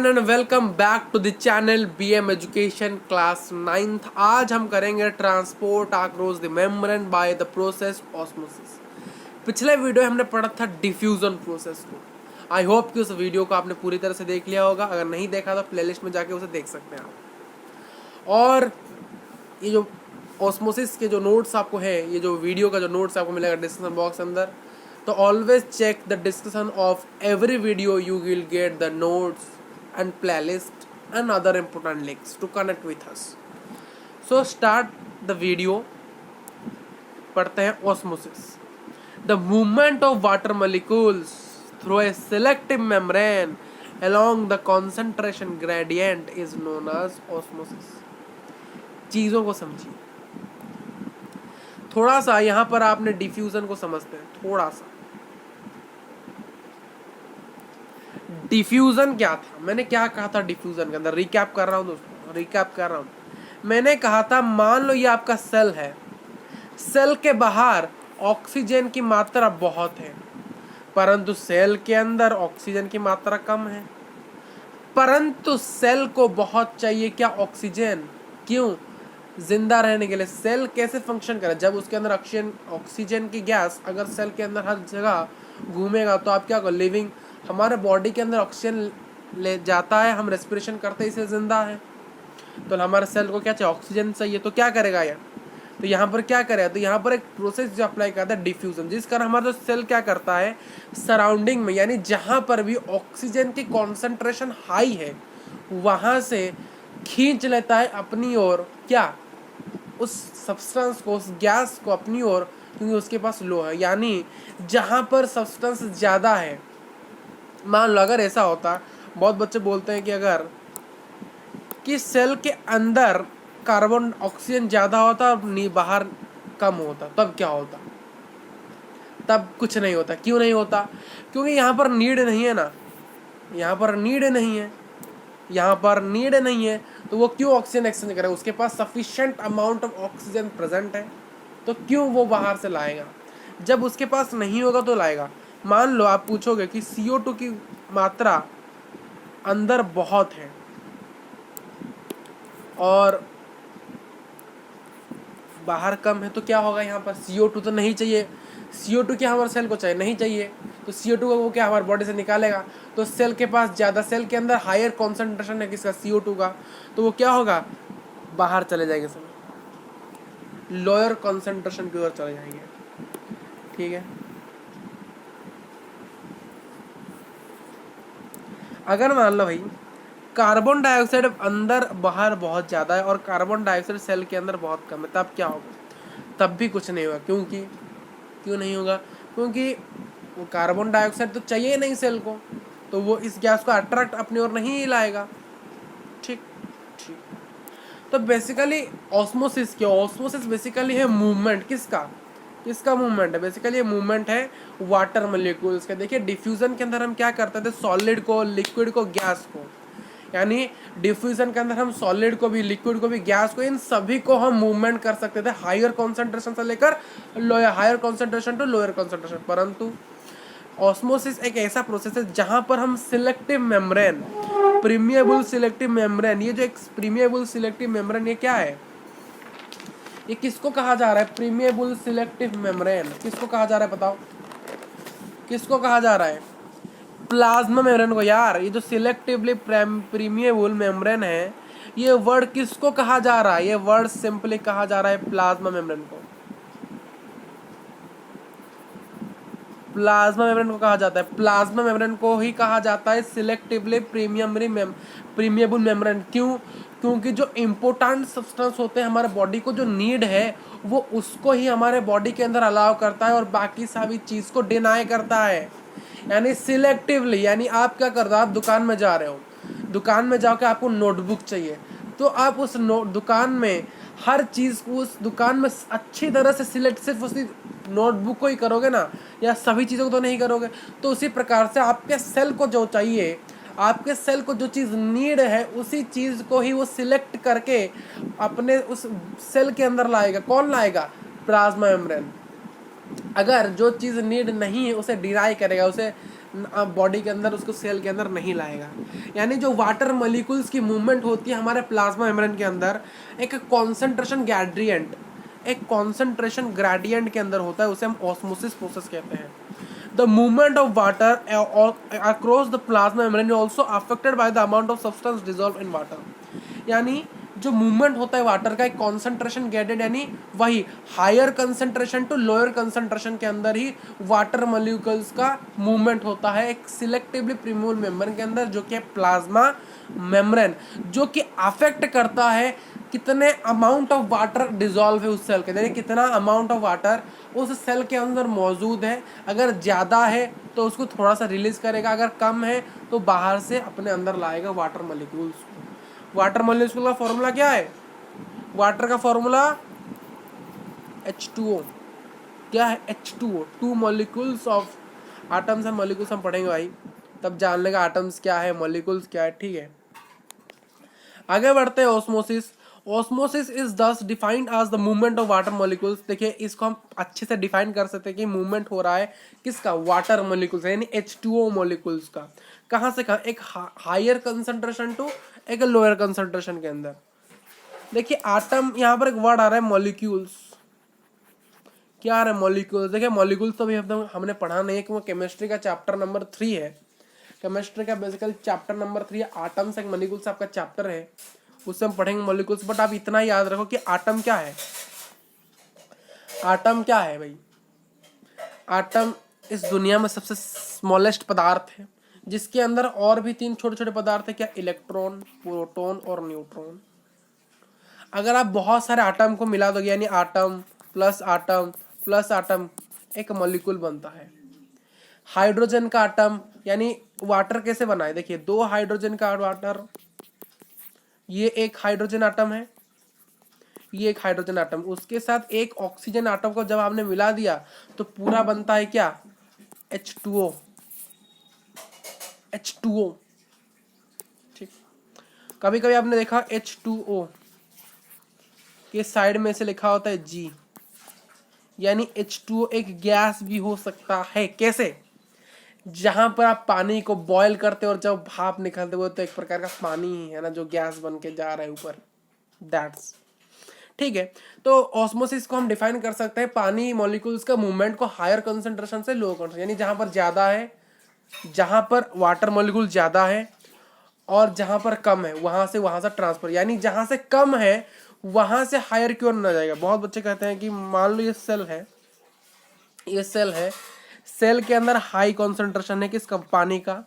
And welcome back to the channel BM education class 9th। आज हम करेंगे transport across the membrane by the process osmosis. पिछले video हमने पढ़ा था डिफ्यूजन प्रोसेस को। आई होप कि उस वीडियो को आपने पूरी तरह से देख लिया होगा। अगर नहीं देखा तो प्लेलिस्ट में जाके उसे देख सकते हैं आप। और ये जो ऑस्मोसिस के जो नोट्स आपको है, ये जो वीडियो का जो नोट्स आपको मिलेगा डिस्क्रिप्शन बॉक्स अंदर, तो always check the description of every video, you will get the notes and playlist and other important links to connect with us. So start the video. पढ़ते हैं osmosis. The movement of water molecules through a selective membrane along the concentration gradient is known as osmosis. चीज़ों को समझिए थोड़ा सा। यहाँ पर आपने डिफ्यूजन को समझते हैं थोड़ा सा। डिफ्यूजन क्या था, मैंने क्या कहा था डिफ्यूजन के अंदर, रिकैप कर रहा हूँ दोस्तों, रिकैप कर रहा हूँ। मैंने कहा था मान लो ये आपका सेल है, सेल के बाहर ऑक्सीजन की मात्रा बहुत है परंतु सेल के अंदर ऑक्सीजन की मात्रा कम है। परंतु सेल को बहुत चाहिए क्या, ऑक्सीजन। क्यों, जिंदा रहने के लिए। सेल कैसे फंक्शन करे, जब उसके अंदर ऑक्सीजन की गैस अगर सेल के अंदर हर जगह घूमेगा तो आप क्या करो, लिविंग, हमारे बॉडी के अंदर ऑक्सीजन ले जाता है, हम रेस्पिरेशन करते ही से जिंदा है। तो हमारे सेल को क्या चाहिए, ऑक्सीजन चाहिए। तो क्या करेगा यार, तो यहाँ पर क्या करेगा, तो यहाँ पर एक प्रोसेस जो अप्लाई करता है डिफ्यूजन, जिस कारण हमारा जो सेल क्या करता है, सराउंडिंग में यानी जहाँ पर भी ऑक्सीजन की कॉन्सेंट्रेशन हाई है वहाँ से खींच लेता है अपनी ओर क्या, उस सब्सटेंस को, उस गैस को अपनी ओर, क्योंकि उसके पास लो है। यानी जहाँ पर सब्सटेंस ज़्यादा है, मान लो अगर ऐसा होता, बहुत बच्चे बोलते हैं कि अगर कि सेल के अंदर कार्बन ऑक्सीजन ज़्यादा होता और बाहर कम होता, तब क्या होता, तब कुछ नहीं होता। क्यों नहीं होता, क्योंकि यहाँ पर नीड नहीं है ना, यहाँ पर नीड नहीं है, यहाँ पर नीड नहीं है, तो वो क्यों ऑक्सीजन एक्सचेंज करेगा, उसके पास sufficient amount of oxygen present है, तो क्यों वो बाहर से लाएगा। जब उसके पास नहीं होगा तो लाएगा। मान लो आप पूछोगे कि CO2 की मात्रा अंदर बहुत है और बाहर कम है, तो क्या होगा, यहाँ पर CO2 तो नहीं चाहिए। CO2 क्या हमारे सेल को चाहिए, नहीं चाहिए, तो CO2 को वो क्या हमारे बॉडी से निकालेगा। तो सेल के पास ज़्यादा, सेल के अंदर हायर कॉन्सेंट्रेशन है किसका, CO2 का, तो वो क्या होगा, बाहर चले जाएंगे, सब लोअर कॉन्सेंट्रेशन की ओर चले जाएंगे। ठीक है, अगर मान लो भाई कार्बन डाइऑक्साइड अंदर बाहर बहुत ज़्यादा है और कार्बन डाइऑक्साइड सेल के अंदर बहुत कम है, तब क्या होगा, तब भी कुछ नहीं होगा। क्योंकि क्यों नहीं होगा, क्योंकि वो कार्बन डाइऑक्साइड तो चाहिए नहीं सेल को, तो वो इस गैस को अट्रैक्ट अपनी ओर नहीं लाएगा। ठीक ठीक, तो बेसिकली ऑस्मोसिस क्या, ऑस्मोसिस बेसिकली है मूवमेंट किसका, किसका मूवमेंट है, बेसिकली ये मूवमेंट है वाटर मॉलिक्यूल्स का। देखिए डिफ्यूजन के अंदर हम क्या करते थे, सॉलिड को, लिक्विड को, गैस को, यानी डिफ्यूजन के अंदर हम सॉलिड को भी, लिक्विड को भी, गैस को, इन सभी को हम मूवमेंट कर सकते थे हायर कॉन्सेंट्रेशन से लेकर lower, higher concentration to lower concentration. परंतु ऑस्मोसिस एक ऐसा प्रोसेस है जहां पर हम selective membrane, permeable selective membrane, ये जो एक प्रीमिएबल सिलेक्टिव मेम्ब्रेन, ये क्या है, ये किसको कहा जा रहा है, प्रीमिएबल सिलेक्टिव मेम्ब्रेन किसको कहा जा रहा है, बताओ किसको कहा जा रहा है, प्लाज्मा मेम्ब्रेन को। यार ये जो सिलेक्टिवली प्रीमिएबल मेम्ब्रेन है, ये वर्ड किसको कहा जा रहा है, ये वर्ड सिंपली कहा जा रहा है प्लाज्मा मेम्ब्रेन को। प्लाज्मा मेम्ब्रेन को कहा जाता है, प्लाज्मा मेम्ब्रेन को ही कहा जाता है सिलेक्टिवली प्रीमिएबल मेम्ब्रेन। क्यों, क्योंकि जो इम्पोर्टेंट सब्सटेंस होते हैं हमारे बॉडी को, जो नीड है, वो उसको ही हमारे बॉडी के अंदर अलाउ करता है और बाकी सभी चीज़ को डिनाई करता है। यानी सिलेक्टिवली, यानी आप क्या कर रहे हो, आप दुकान में जा रहे हो, दुकान में जाके आपको नोटबुक चाहिए, तो आप उस दुकान में हर चीज़ को, उस दुकान में अच्छी तरह से सिलेक्ट सिर्फ उसी नोटबुक को ही करोगे ना, या सभी चीज़ों को तो नहीं करोगे। तो उसी प्रकार से आपके सेल को जो चाहिए, आपके सेल को जो चीज़ नीड है, उसी चीज़ को ही वो सिलेक्ट करके अपने उस सेल के अंदर लाएगा। कौन लाएगा, प्लाज्मा मेम्ब्रेन। अगर जो चीज़ नीड नहीं है उसे डिनाई करेगा, उसे बॉडी के अंदर, उसको सेल के अंदर नहीं लाएगा। यानी जो वाटर मॉलिक्यूल्स की मूवमेंट होती है हमारे प्लाज्मा मेम्ब्रेन के अंदर, एक कॉन्सेंट्रेशन ग्रेडियंट, एक कॉन्सेंट्रेशन ग्रेडियंट के अंदर होता है, उसे हम ऑस्मोसिस प्रोसेस कहते हैं। The movement of water across the plasma membrane is also affected by the amount of substance dissolve in water. यानी जो मूवमेंट होता है वाटर का, एक कॉन्सेंट्रेशन गेटेड, यानी वही higher concentration to lower concentration के अंदर ही वाटर मॉलिक्यूल्स का मूवमेंट होता है एक सिलेक्टिवली प्रीमोल मेम्ब्रेन के अंदर, जो कि है प्लाज्मा मेम्ब्रेन, जो कि अफेक्ट करता है कितने अमाउंट ऑफ वाटर डिजॉल्व है उस सेल के, यानी कितना अमाउंट ऑफ वाटर उस सेल के अंदर मौजूद है। अगर ज़्यादा है तो उसको थोड़ा सा रिलीज करेगा, अगर कम है तो बाहर से अपने अंदर लाएगा वाटर मॉलिक्यूल्स। वाटर मॉलिक्यूल का फॉर्मूला क्या है? वाटर का फॉर्मूला H2O। क्या है? H2O, two molecules of atoms and molecules हम पढ़ेंगे भाई, तब जान लेगा आटम्स क्या है, मॉलिक्यूल्स क्या है। ठीक है, आगे बढ़ते हैं। Osmosis. Osmosis is thus defined as the movement of water molecules. देखिए इसको हम अच्छे से डिफाइन कर सकते हैं कि मूवमेंट हो रहा है किसका? वाटर मॉलिक्यूल्स, यानी H2O मॉलिक्यूल्स का। कहाँ से कहाँ? एक हायर कंसंट्रेशन टू एक लोअर कंसंट्रेशन के अंदर। देखिए आटम, यहाँ पर एक वर्ड आ रहा है मॉलिक्यूल्स। क्या आ रहा है? मॉलिक्यूल्स। देखिए मॉलिक्यूल्स तो अभी हमने पढ़ा नहीं है, कि वो केमिस्ट्री का चैप्टर नंबर 3 है। केमिस्ट्री का basically chapter number 3 atoms and molecules आपका चैप्टर है, उससे हम पढ़ेंगे मॉलिक्यूल्स। बट आप इतना याद रखो कि आटम क्या है। आटम क्या है भाई? आटम इस दुनिया में सबसे स्मॉलेस्ट पदार्थ है, जिसके अंदर और भी 3 छोटे छोटे पदार्थ है। क्या? इलेक्ट्रॉन, प्रोटॉन और न्यूट्रॉन। अगर आप बहुत सारे आटम को मिला दोगे, यानी आटम प्लस आटम, एक मॉलिक्यूल बनता है। हाइड्रोजन का आटम, यानी वाटर कैसे बना है? देखिए 2 हाइड्रोजन का वाटर, ये एक हाइड्रोजन आटम है, ये एक हाइड्रोजन आटम, उसके साथ एक ऑक्सीजन आटम को जब आपने मिला दिया तो पूरा बनता है क्या? H2O। H2O। ठीक, कभी कभी आपने देखा H2O के साइड में से लिखा होता है G, यानी H2O एक गैस भी हो सकता है। कैसे? जहां पर आप पानी को बॉयल करते हो और जब भाप निकलते हो तो एक प्रकार का पानी ही है ना, जो गैस बन के जा रहा है ऊपर, दैट्स। ठीक है, तो ऑस्मोसिस को हम डिफाइन कर सकते हैं पानी मॉलिक्यूल्स का मूवमेंट को हायर कंसंट्रेशन से लो कंसंट्रेशन, यानी जहां पर ज्यादा है, जहां पर वाटर मॉलिक्यूल ज्यादा है, और जहां पर कम है वहां से ट्रांसफर, यानी जहां से कम है वहां से हायर की ओर न जाएगा। बहुत बच्चे कहते हैं कि मान लो ये सेल है, ये सेल है, सेल के अंदर हाई कॉन्सेंट्रेशन है किसका? पानी का,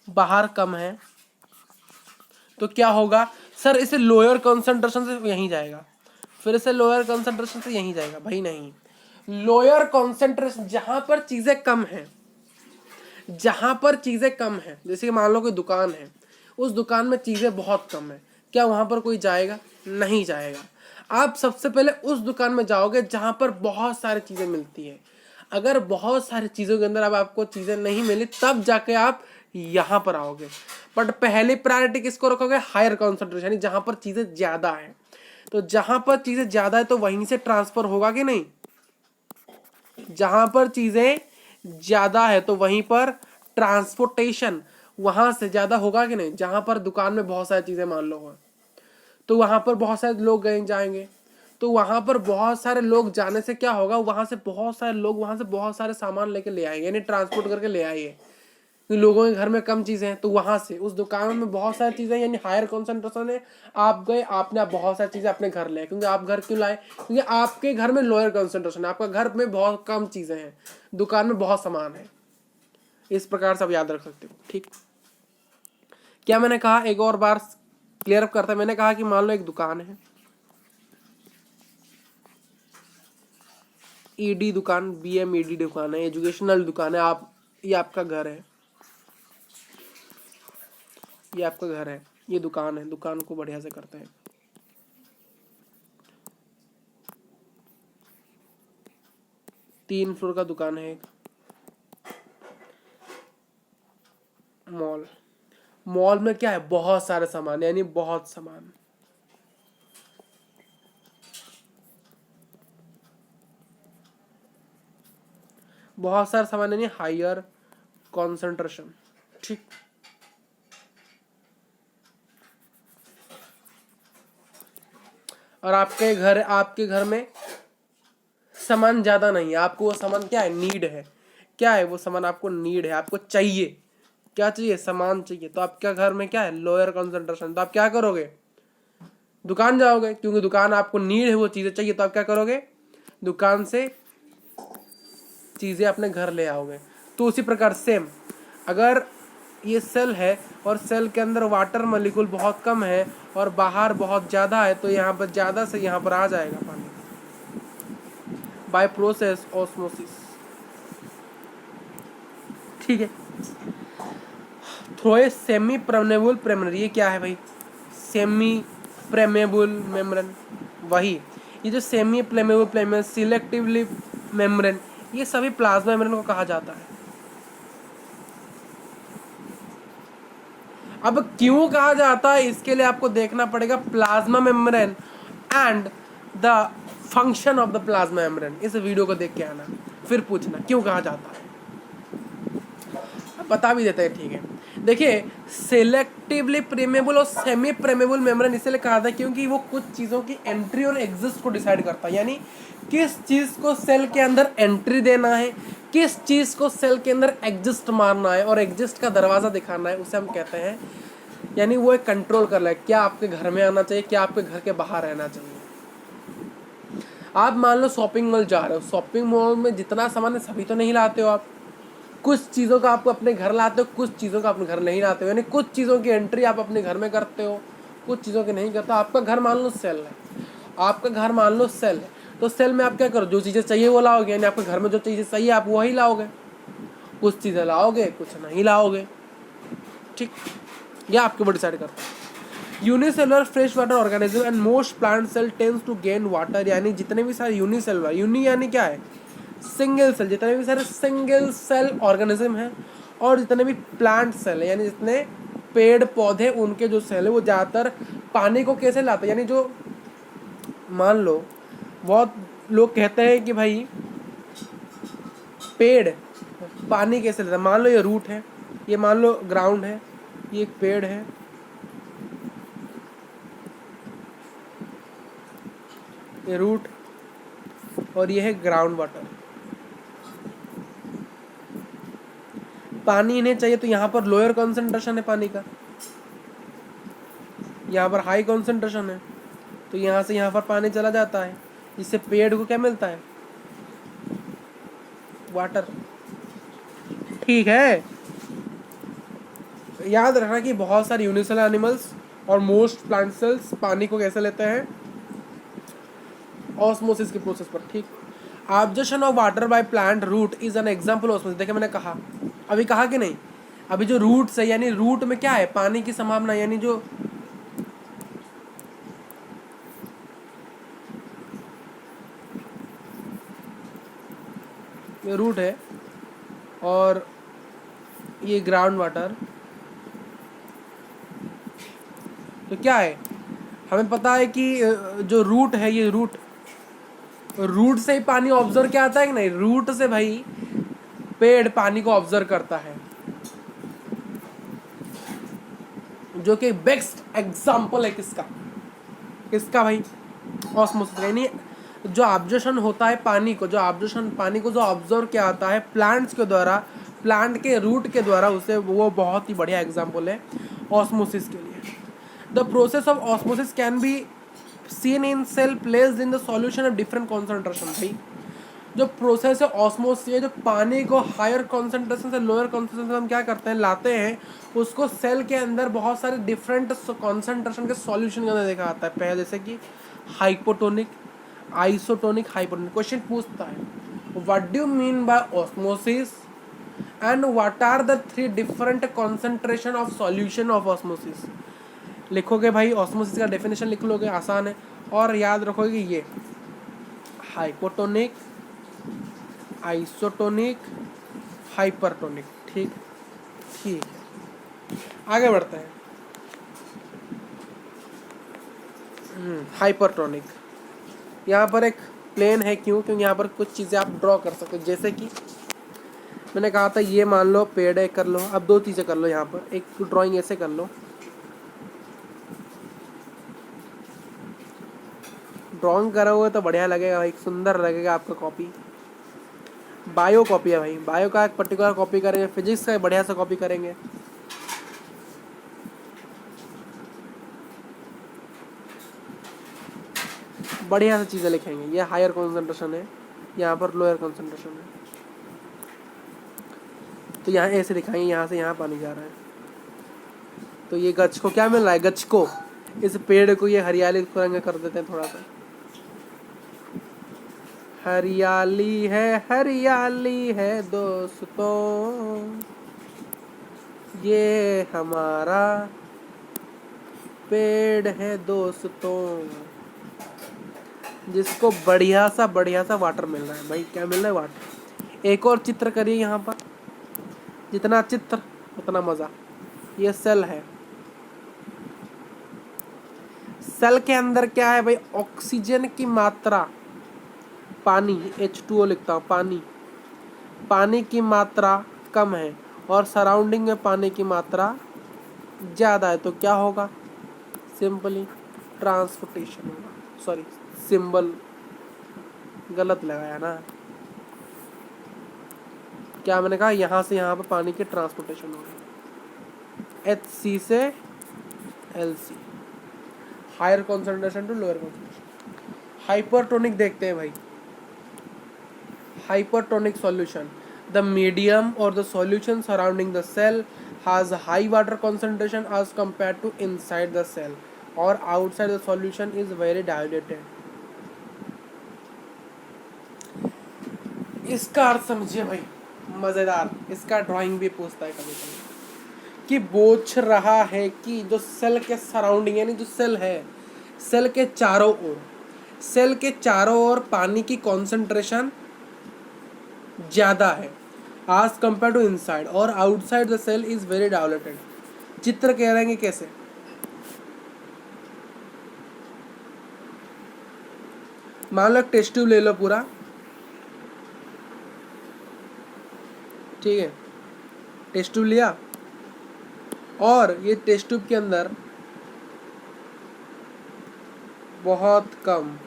बाहर कम है, तो क्या होगा? सर इसे लोअर कॉन्सेंट्रेशन से यहीं जाएगा, फिर इसे लोअर कॉन्सेंट्रेशन से यहीं जाएगा। भाई नहीं, लोअर कॉन्सेंट्रेशन जहां पर चीजें कम है, जहां पर चीजें कम है, जैसे कि मान लो कोई दुकान है, उस दुकान में चीजें बहुत कम है, क्या वहां पर कोई जाएगा? नहीं जाएगा। आप सबसे पहले उस दुकान में जाओगे जहां पर बहुत सारी चीजें मिलती है। अगर बहुत सारी चीजों के अंदर अब आपको चीजें नहीं मिली, तब जाके आप यहां पर आओगे। बट पहली प्रायोरिटी किसको रखोगे? हायर कॉन्सेंट्रेशन, यानी जहां पर चीजें ज्यादा है। तो जहां पर चीजें ज्यादा है तो वहीं से ट्रांसफर होगा कि नहीं? जहां पर चीजें ज्यादा है तो वहीं पर ट्रांसपोर्टेशन वहां से ज्यादा होगा कि नहीं? जहां पर दुकान में बहुत सारी चीजें मान लो हो, तो वहां पर बहुत सारे लोग गए जाएंगे, तो वहां पर बहुत सारे लोग जाने से क्या होगा? वहां से बहुत सारे लोग वहां से बहुत सारे सामान लेके ले आएंगे, यानी ट्रांसपोर्ट करके ले आएंगे। लोगों के घर में कम चीजें हैं तो वहां से उस दुकान में बहुत सारी चीजें, यानी हायर कॉन्सेंट्रेशन है। आप गए, आपने बहुत सारी चीजें अपने घर ले, क्योंकि आप घर क्यों लाए? क्योंकि आपके घर में लोअर कॉन्सेंट्रेशन है, आपका घर में बहुत कम चीजें हैं, दुकान में बहुत सामान है। इस प्रकार से आप याद रख सकते हो। ठीक, क्या मैंने कहा? एक और बार क्लियर अप करता है। मैंने कहा कि मान लो एक दुकान है, ईडी दुकान, BMED दुकान है, एजुकेशनल दुकान है। आप, ये आपका घर है, ये आपका घर है, ये दुकान है, दुकान को बढ़िया से करते हैं। 3 फ्लोर का दुकान है, एक मॉल। मॉल में क्या है? बहुत सारे सामान, यानी बहुत सामान। बहुत सारे सामान यानी हायर कॉन्सेंट्रेशन। ठीक, और आपके घर में सामान ज्यादा नहीं है, आपको वो सामान क्या है, नीड है। क्या है वो सामान, आपको नीड है, आपको चाहिए। क्या चाहिए, सामान चाहिए। तो आपके घर में क्या है, लोअर कंसंट्रेशन। तो आप क्या करोगे, दुकान जाओगे, क्योंकि दुकान आपको नीड है, वो चीजें चाहिए। तो आप क्या करोगे, दुकान से चीजें अपने घर ले आओगे। तो उसी प्रकार सेम, अगर ये सेल है और सेल के अंदर वाटर मॉलिक्यूल बहुत कम है और बाहर बहुत ज्यादा है, तो यहाँ पर ज्यादा से यहाँ पर आ जाएगा पानी बाय प्रोसेस ऑस्मोसिस। ठीक है। Through a semi permeable membrane, ये क्या है भाई, सेमी परमेबल मेम्ब्रेन। वही ये जो semi permeable membrane, selectively membrane, ये सभी प्लाज्मा मेम्ब्रेन को कहा जाता है। अब क्यों कहा जाता है, इसके लिए आपको देखना पड़ेगा plasma membrane and the function of the plasma membrane. इस वीडियो को देख के आना, फिर पूछना क्यों कहा जाता है। बता भी देते हैं, ठीक है। देखिए, सेलेक्टिवली प्रेमेबल और सेमी प्रेमेबल मेम्ब्रेन इसलिए कहा था क्योंकि वो कुछ चीज़ों की एंट्री और एग्जिस्ट को डिसाइड करता है। यानी किस चीज़ को सेल के अंदर एंट्री देना है, किस चीज़ को सेल के अंदर एग्जिस्ट मारना है और एग्जिस्ट का दरवाज़ा दिखाना है, उसे हम कहते हैं, यानी वो एक कंट्रोल कर रहा है, क्या आपके घर में आना चाहिए, क्या आपके घर के बाहर रहना चाहिए। आप मान लो शॉपिंग मॉल जा रहे हो, शॉपिंग मॉल में जितना सामान है सभी तो नहीं लाते हो आप, कुछ चीज़ों का आपको अपने घर लाते हो, कुछ चीज़ों का अपने घर नहीं लाते हो। यानी कुछ चीज़ों की एंट्री आप अपने घर में करते हो, कुछ चीज़ों की नहीं करते। आपका घर मान लो सेल है, आपका घर मान लो सेल है, तो सेल में आप क्या करो, जो चीज़ें चाहिए वो लाओगे। यानी आपके घर में जो चीज़ें चाहिए आप वही लाओगे, कुछ चीज़ें लाओगे, कुछ नहीं लाओगे। ठीक, यह आपके ऊपर डिसाइड करता है। Unicellular fresh water organism and most plant cell tends to gain water. यानी जितने भी सारे यूनिसेलुलर, यूनि यानी क्या है, सिंगल सेल, जितने भी सारे सिंगल सेल ऑर्गेनिज्म हैं और जितने भी प्लांट सेल है, यानी जितने पेड़ पौधे उनके जो सेल है, वो ज़्यादातर पानी को कैसे लाते हैं। यानी जो मान लो बहुत लोग कहते हैं कि भाई पेड़ पानी कैसे लेता है। मान लो ये रूट है, ये मान लो ग्राउंड है, ये एक पेड़ है, ये रूट और ये है ग्राउंड वाटर। पानी इन्हें चाहिए, तो यहाँ पर लोअर कॉन्सेंट्रेशन है पानी का, यहाँ पर हाई कॉन्सेंट्रेशन है, तो यहाँ से यहाँ पर पानी चला जाता है, जिससे पेड़ को क्या मिलता है, वाटर। ठीक है, याद रखना कि बहुत सारे यूनिसेलुलर एनिमल्स और मोस्ट प्लांट सेल्स पानी को कैसे लेते हैं, ऑस्मोसिस के प्रोसेस पर। ठीक, observation of water by plant root is an example osmosis. देखिए मैंने कहा, अभी कहा कि नहीं, अभी जो रूट्स है, यानी रूट में क्या है, पानी की संभावना, यानी जो ये रूट है और ये ग्राउंड वाटर, तो क्या है, हमें पता है कि जो रूट है, ये रूट से ही पानी ऑब्जर्व क्या आता है कि नहीं, रूट से भाई पेड़ पानी को ऑब्जर्व करता है, जो कि बेस्ट एग्जांपल है किसका, किसका भाई, ऑस्मोसिस। यानी जो ऑब्जर्वेशन होता है पानी को, पानी को जो ऑब्जर्व किया आता है प्लांट्स के द्वारा, प्लांट के रूट के द्वारा, उसे वो बहुत ही बढ़िया एग्जांपल है ऑस्मोसिस के लिए। The process of osmosis can be seen in cell placed in the solution of different concentration. भाई जो प्रोसेस है ऑस्मोसिस, जो पानी को हायर कॉन्सेंट्रेशन से लोअर कॉन्सेंट्रेशन हम क्या करते हैं, लाते हैं, उसको सेल के अंदर बहुत सारे डिफरेंट कॉन्सेंट्रेशन के सॉल्यूशन के अंदर देखा आता है। पहले जैसे कि हाइपोटोनिक, आइसोटोनिक, हाइपोटोनिक। क्वेश्चन पूछता है what do you mean by osmosis and what are the three different concentration of solution of osmosis. लिखोगे भाई, ऑस्मोसिस का डेफिनेशन लिख लोगे, आसान है, और याद रखोगे ये हाइपोटोनिक, आइसोटोनिक, हाइपरटोनिक। ठीक ठीक है, आगे बढ़ते हैं। हाइपरटोनिक, यहाँ पर एक प्लेन है, क्योंकि यहाँ पर कुछ चीज़ें आप ड्रॉ कर सकते हो, जैसे कि मैंने कहा था ये मान लो पेड़ है, कर लो। अब दो चीज़ें कर लो यहाँ पर, एक ड्राइंग ऐसे कर लो, ड्राइंग करा हुआ तो बढ़िया लगेगा भाई, सुंदर लगेगा आपका कॉपी। बायो कॉपी है भाई, बायो का एक पर्टिकुलर कॉपी करेंगे, फिजिक्स का बढ़िया सा कॉपी करेंगे। बढ़िया सी चीज़ें लिखेंगे। ये हायर कंसंट्रेशन है, यहाँ पर लोअर कंसंट्रेशन है, तो यहाँ ऐसे दिखाएंगे, यहाँ से यहाँ पानी जा रहा है। तो ये गच्छ को क्या मिल रहा है, गच्छ को, इस पेड़ को ये हरियाली रंग कर देते हैं थोड़ा सा। हरियाली है दोस्तों, ये हमारा पेड़ है दोस्तों, जिसको बढ़िया सा वाटर मिल रहा है भाई। क्या मिल रहा है, वाटर। एक और चित्र करिए यहाँ पर, जितना चित्र उतना मज़ा। ये सेल है, सेल के अंदर क्या है भाई, ऑक्सीजन की मात्रा, पानी, H2O लिखता हूँ, पानी की मात्रा कम है और सराउंडिंग में पानी की मात्रा ज़्यादा है, तो क्या होगा, सिंपली ट्रांसपोर्टेशन होगा। सॉरी, सिंबल गलत लगाया ना, क्या मैंने कहा, यहाँ से यहाँ पर पानी की ट्रांसपोर्टेशन होगी, HC से LC, higher concentration to lower concentration. Hypertonic देखते हैं भाई, hypertonic solution, the medium or the solution surrounding the cell has a high water concentration as compared to inside the cell, or outside the solution is very diluted। इसका अर्थ समझिए भाई, मजेदार। इसका drawing भी पूछता है कभी कभी कि बोझ रहा है कि जो सेल के सराउंडिंग, यानी जो सेल है, सेल के चारों ओर पानी की कॉन्सेंट्रेशन ज्यादा है as compared to inside, और outside the cell is very diluted। चित्र कह रहे हैं कैसे, मान लो एक टेस्ट ट्यूब ले लो पूरा, ठीक है, टेस्ट ट्यूब लिया और ये टेस्ट ट्यूब के अंदर बहुत कम,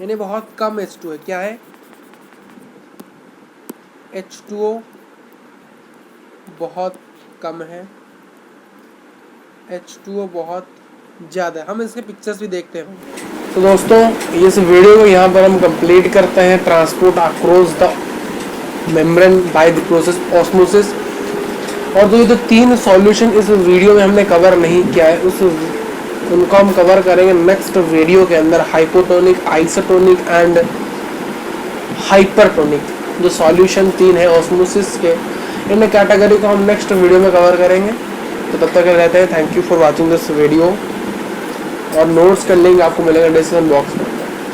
यानी बहुत कम H2 है। क्या है, H2O बहुत कम है, H2O बहुत ज़्यादा है। हम इसके पिक्चर्स भी देखते हैं। तो दोस्तों, इस वीडियो को यहाँ पर हम कंप्लीट करते हैं। Transport across the membrane by the process osmosis. और जो 3 सॉल्यूशन इस वीडियो में हमने कवर नहीं किया है, उनको हम कवर करेंगे नेक्स्ट वीडियो के अंदर। हाइपोटोनिक, आइसोटोनिक एंड हाइपरटोनिक, जो सॉल्यूशन 3 है ऑस्मोसिस के, इन कैटेगरी को हम नेक्स्ट वीडियो में कवर करेंगे। तो तब तक रहते हैं, thank you for watching this video, और नोट्स का लिंक आपको मिलेगा डिस्क्रिप्शन बॉक्स में।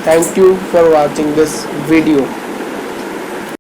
Thank you for watching this video.